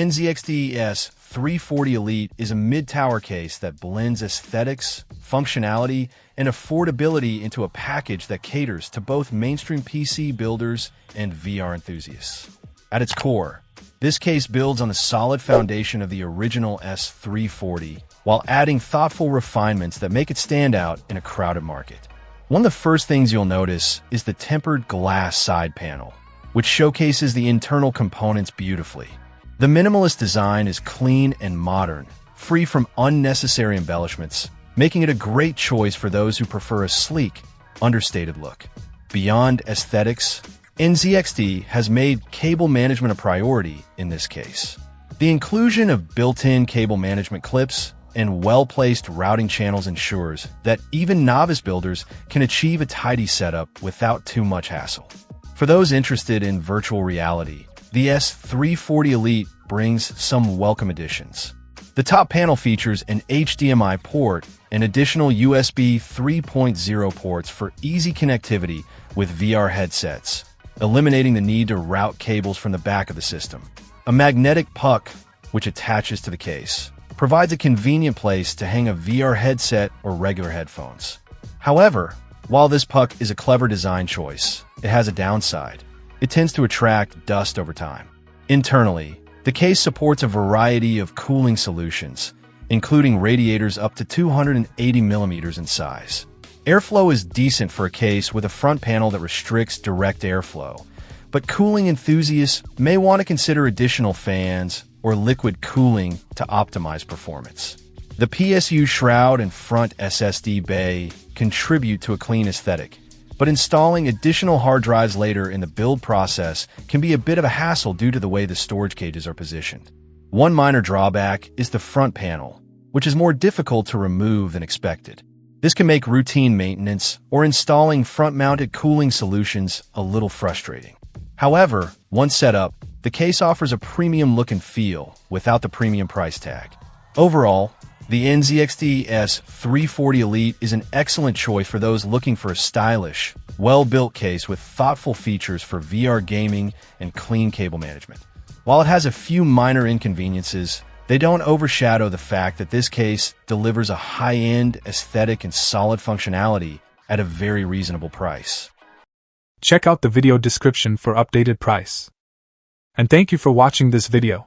NZXT S340 Elite is a mid-tower case that blends aesthetics, functionality, and affordability into a package that caters to both mainstream PC builders and VR enthusiasts. At its core, this case builds on the solid foundation of the original S340 while adding thoughtful refinements that make it stand out in a crowded market. One of the first things you'll notice is the tempered glass side panel, which showcases the internal components beautifully. The minimalist design is clean and modern, free from unnecessary embellishments, making it a great choice for those who prefer a sleek, understated look. Beyond aesthetics, NZXT has made cable management a priority in this case. The inclusion of built-in cable management clips and well-placed routing channels ensures that even novice builders can achieve a tidy setup without too much hassle. For those interested in virtual reality, the S340 Elite brings some welcome additions. The top panel features an HDMI port and additional USB 3.0 ports for easy connectivity with VR headsets, eliminating the need to route cables from the back of the system. A magnetic puck, which attaches to the case, provides a convenient place to hang a VR headset or regular headphones. However, while this puck is a clever design choice, it has a downside. It tends to attract dust over time. Internally, the case supports a variety of cooling solutions, including radiators up to 280 millimeters in size. Airflow is decent for a case with a front panel that restricts direct airflow, but cooling enthusiasts may want to consider additional fans or liquid cooling to optimize performance. The PSU shroud and front SSD bay contribute to a clean aesthetic, but installing additional hard drives later in the build process can be a bit of a hassle due to the way the storage cages are positioned. One minor drawback is the front panel, which is more difficult to remove than expected. This can make routine maintenance or installing front-mounted cooling solutions a little frustrating. However, once set up, the case offers a premium look and feel without the premium price tag. Overall, the NZXT S340 Elite is an excellent choice for those looking for a stylish, well-built case with thoughtful features for VR gaming and clean cable management. While it has a few minor inconveniences, they don't overshadow the fact that this case delivers a high-end, aesthetic, and solid functionality at a very reasonable price. Check out the video description for updated price. And thank you for watching this video.